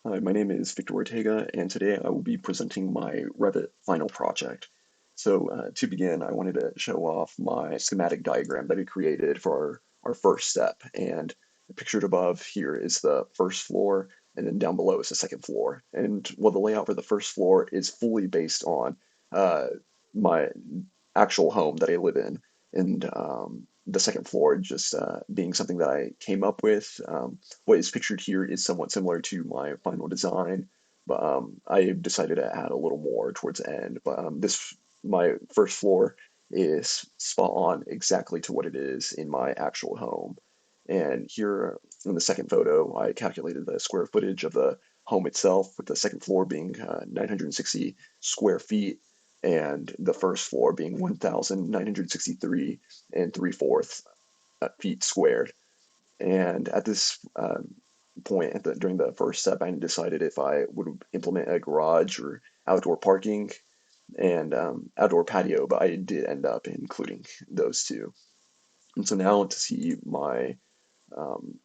Hi, my name is Victor Ortega, and today I will be presenting my Revit final project. To begin, I wanted to show off my schematic diagram that I created for our first step. And pictured above here is the first floor, and then down below is the second floor. And the layout for the first floor is fully based on uh, my actual home that I live in. And the second floor just being something that I came up with. What is pictured here is somewhat similar to my final design, but I decided to add a little more towards the end. But my first floor is spot on exactly to what it is in my actual home. And here in the second photo, I calculated the square footage of the home itself, with the second floor being 960 square feet and the first floor being 1,963 and 3/4 feet squared. And at this point, during the first step, I decided if I would implement a garage or outdoor parking and outdoor patio, but I did end up including those two. And so now to see my um,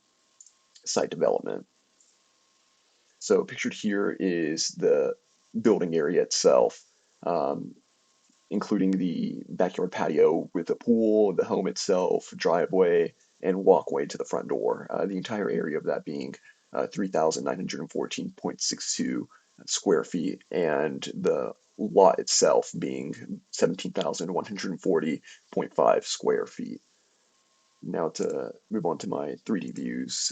site development. So pictured here is the building area itself, um, including the backyard patio with a pool, the home itself, driveway, and walkway to the front door. The entire area of that being 3,914.62 square feet, and the lot itself being 17,140.5 square feet. Now to move on to my 3D views.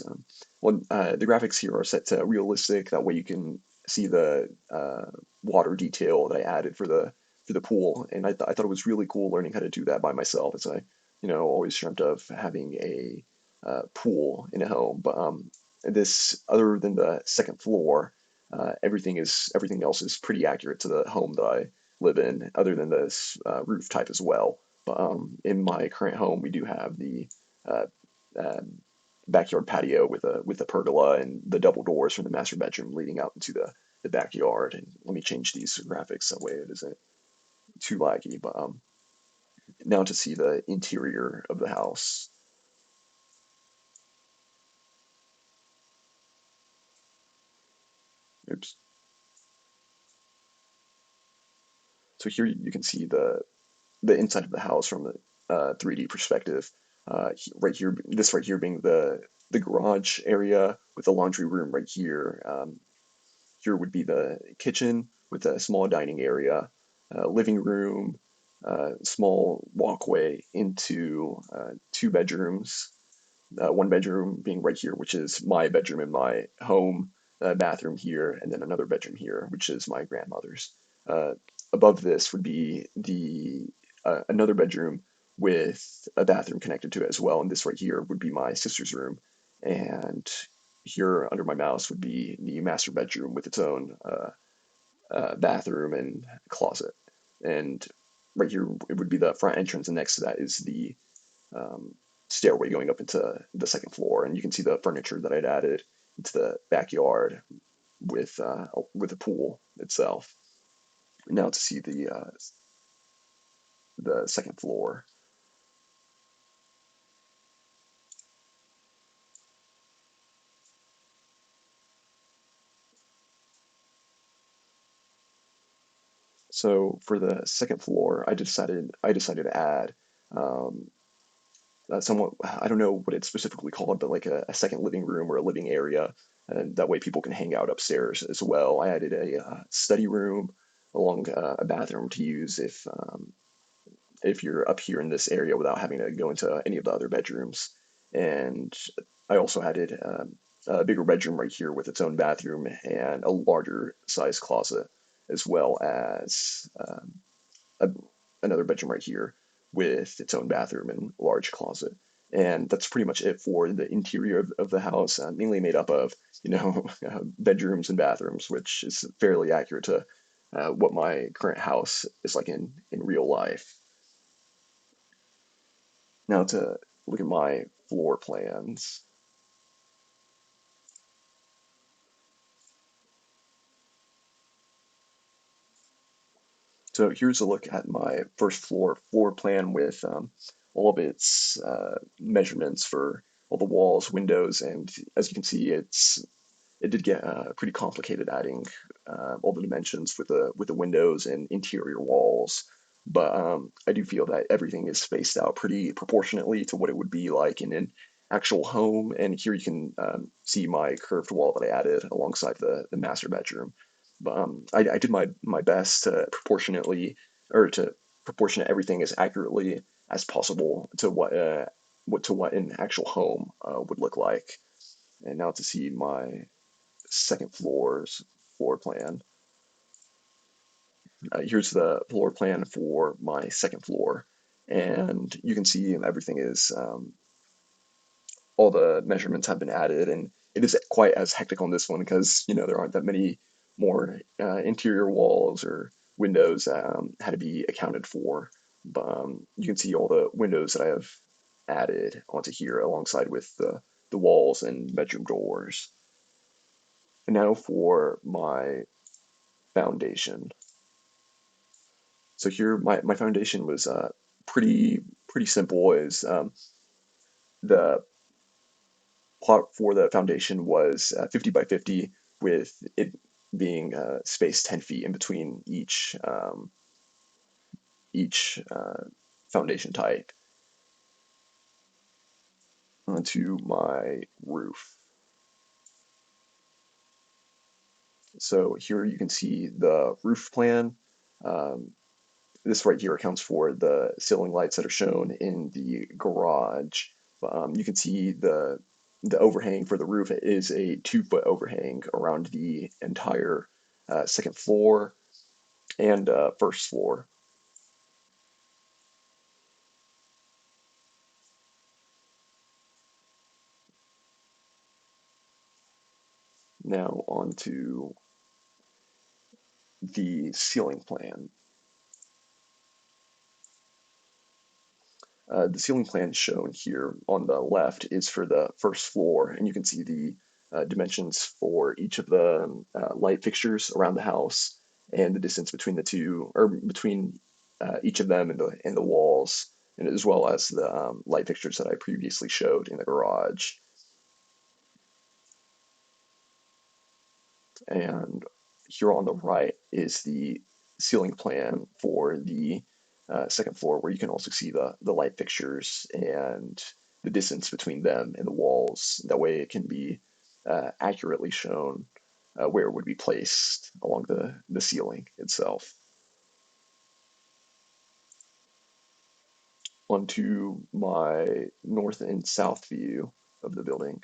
The graphics here are set to realistic. That way you can see the water detail that I added for the pool, and I thought it was really cool learning how to do that by myself, as I, always dreamt of having a pool in a home. But this, other than the second floor, everything else is pretty accurate to the home that I live in, other than this roof type as well. But in my current home, we do have the uh, uh, backyard patio with a pergola and the double doors from the master bedroom leading out into the backyard. And let me change these graphics that way it isn't too laggy. But now to see the interior of the house. Oops. So here you can see the inside of the house from the 3D perspective. Right here, this right here being the garage area with the laundry room right here. Here would be the kitchen with a small dining area, living room, small walkway into two bedrooms. One bedroom being right here, which is my bedroom in my home, bathroom here, and then another bedroom here, which is my grandmother's. Uh, Above this would be the another bedroom with a bathroom connected to it as well, and this right here would be my sister's room, and here under my mouse would be the master bedroom with its own bathroom and closet, and right here it would be the front entrance, and next to that is the um, stairway going up into the second floor, and you can see the furniture that I'd added into the backyard with the pool itself. Now to see the second floor. So for the second floor, I decided to add um, somewhat, I don't know what it's specifically called, but like a second living room or a living area, and that way people can hang out upstairs as well. I added a study room along a bathroom to use if you're up here in this area without having to go into any of the other bedrooms. And I also added a bigger bedroom right here with its own bathroom and a larger size closet, as well as a, another bedroom right here with its own bathroom and large closet. And that's pretty much it for the interior of the house, mainly made up of, bedrooms and bathrooms, which is fairly accurate to what my current house is like in real life. Now to look at my floor plans. So here's a look at my first floor plan with all of its measurements for all the walls, windows, and as you can see, it did get pretty complicated adding all the dimensions with the windows and interior walls. But I do feel that everything is spaced out pretty proportionately to what it would be like in an actual home. And here you can see my curved wall that I added alongside the master bedroom. But I did my best to proportionately or to proportionate everything as accurately as possible to what an actual home would look like. And now to see my second floor's floor plan. Here's the floor plan for my second floor, and you can see everything is all the measurements have been added, and it is quite as hectic on this one because there aren't that many more interior walls or windows that had to be accounted for. But you can see all the windows that I have added onto here alongside with the walls and bedroom doors. And now for my foundation. So here, my foundation was pretty simple. Is the plot for the foundation was 50 by 50, with it being spaced 10 feet in between each foundation type. Onto my roof. So here you can see the roof plan. Um, this right here accounts for the ceiling lights that are shown in the garage. You can see the overhang for the roof. It is a 2 foot overhang around the entire second floor and first floor. Now onto the ceiling plan. The ceiling plan shown here on the left is for the first floor, and you can see the dimensions for each of the light fixtures around the house and the distance between the two, or between each of them and the walls, and as well as the light fixtures that I previously showed in the garage. And here on the right is the ceiling plan for the second floor, where you can also see the light fixtures and the distance between them and the walls. That way it can be accurately shown where it would be placed along the ceiling itself. Onto my north and south view of the building.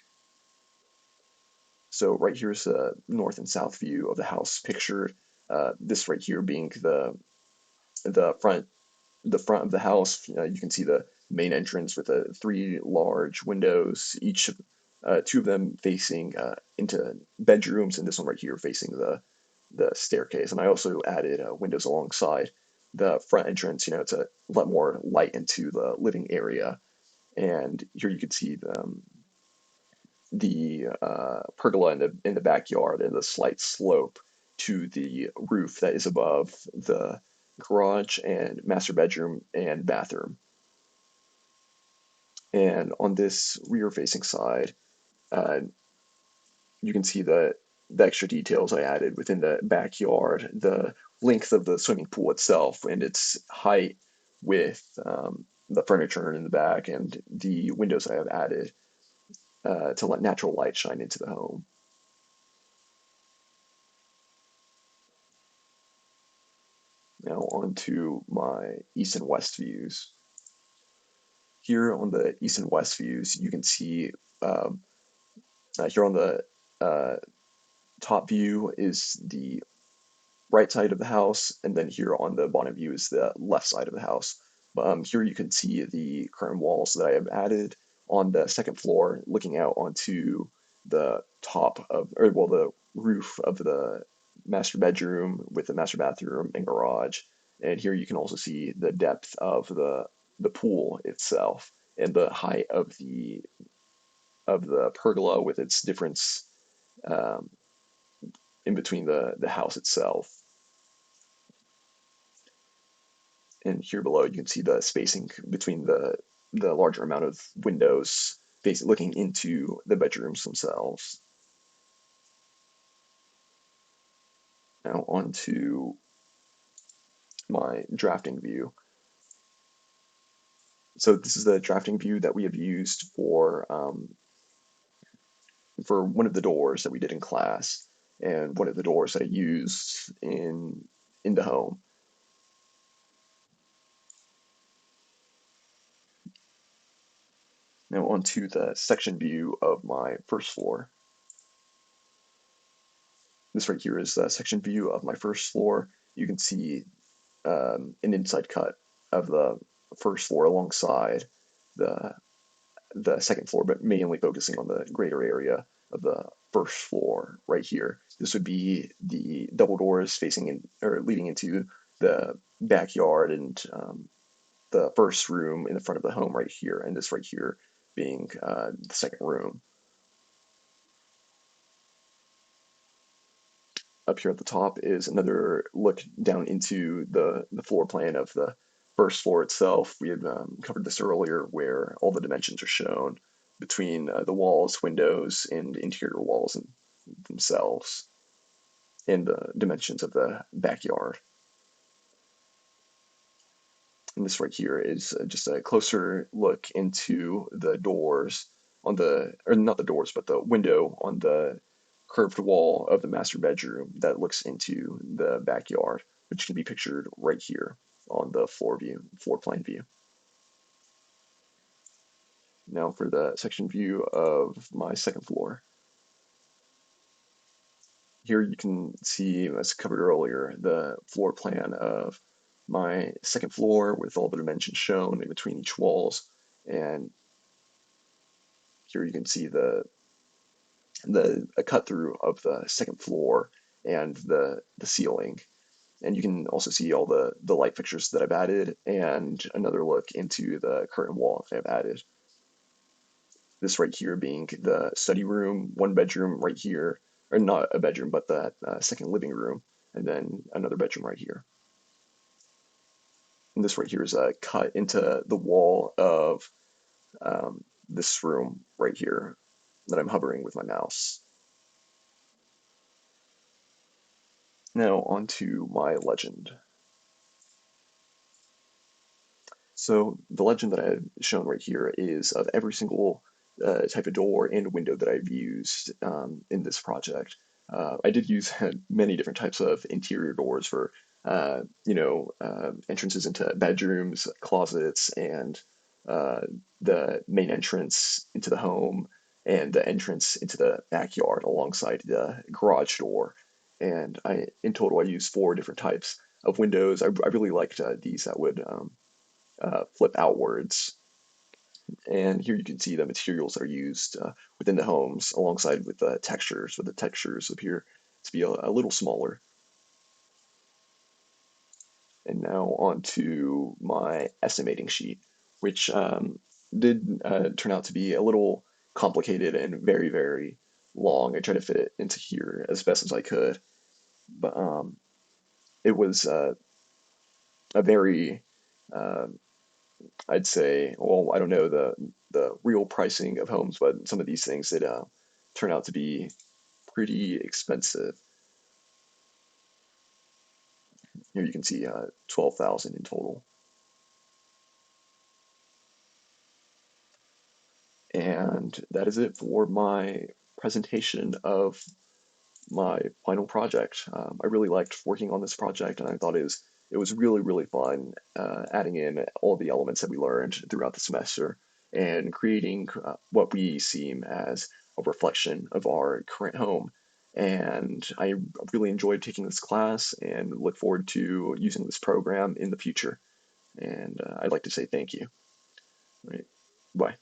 So right here is a north and south view of the house pictured. This right here being the front of the house. You can see the main entrance with the three large windows, each two of them facing into bedrooms, and this one right here facing the staircase. And I also added windows alongside the front entrance, to let more light into the living area. And here you can see the pergola in the backyard and the slight slope to the roof that is above the garage and master bedroom and bathroom. And on this rear facing side, uh, you can see the extra details I added within the backyard, the length of the swimming pool itself and its height with the furniture in the back and the windows I have added to let natural light shine into the home. Now on to my east and west views. Here on the east and west views, you can see um, here on the uh, top view is the right side of the house, and then here on the bottom view is the left side of the house. But here you can see the curtain walls that I have added on the second floor, looking out onto the top of, or well, the roof of the master bedroom with the master bathroom and garage. And here you can also see the depth of the pool itself and the height of the pergola with its difference um, in between the house itself. And here below you can see the spacing between the larger amount of windows looking into the bedrooms themselves. Now onto my drafting view. So this is the drafting view that we have used for one of the doors that we did in class, and one of the doors that I used in the home. Now onto the section view of my first floor. This right here is the section view of my first floor. You can see an inside cut of the first floor alongside the the second floor, but mainly focusing on the greater area of the first floor right here. This would be the double doors facing in or leading into the backyard and the first room in the front of the home right here, and this right here being the second room. Up here at the top is another look down into the floor plan of the first floor itself. We had covered this earlier where all the dimensions are shown between the walls, windows, and interior walls themselves, and the dimensions of the backyard. And this right here is just a closer look into the doors on the, or not the doors, but the window on the curved wall of the master bedroom that looks into the backyard, which can be pictured right here on the floor plan view. Now for the section view of my second floor. Here you can see, as covered earlier, the floor plan of my second floor with all the dimensions shown in between each walls. And here you can see a cut through of the second floor and the ceiling. And you can also see all the light fixtures that I've added and another look into the curtain wall that I've added. This right here being the study room, one bedroom right here, or not a bedroom, but the second living room, and then another bedroom right here. And this right here is a cut into the wall of this room right here that I'm hovering with my mouse. Now onto my legend. So the legend that I've shown right here is of every single type of door and window that I've used in this project. I did use many different types of interior doors for, entrances into bedrooms, closets, and uh, the main entrance into the home and the entrance into the backyard alongside the garage door. And in total, I used four different types of windows. I really liked these that would flip outwards. And here you can see the materials that are used within the homes alongside with the textures, with the textures appear to be a little smaller. And now on to my estimating sheet, which did turn out to be a little complicated and very, very long. I tried to fit it into here as best as I could, but it was a very uh, I'd say, well, I don't know the real pricing of homes, but some of these things that turn out to be pretty expensive. Here you can see 12,000 in total. And that is it for my presentation of my final project. I really liked working on this project, and I thought it was really really fun adding in all the elements that we learned throughout the semester and creating what we seem as a reflection of our current home. And I really enjoyed taking this class and look forward to using this program in the future. And I'd like to say thank you. All right. Bye.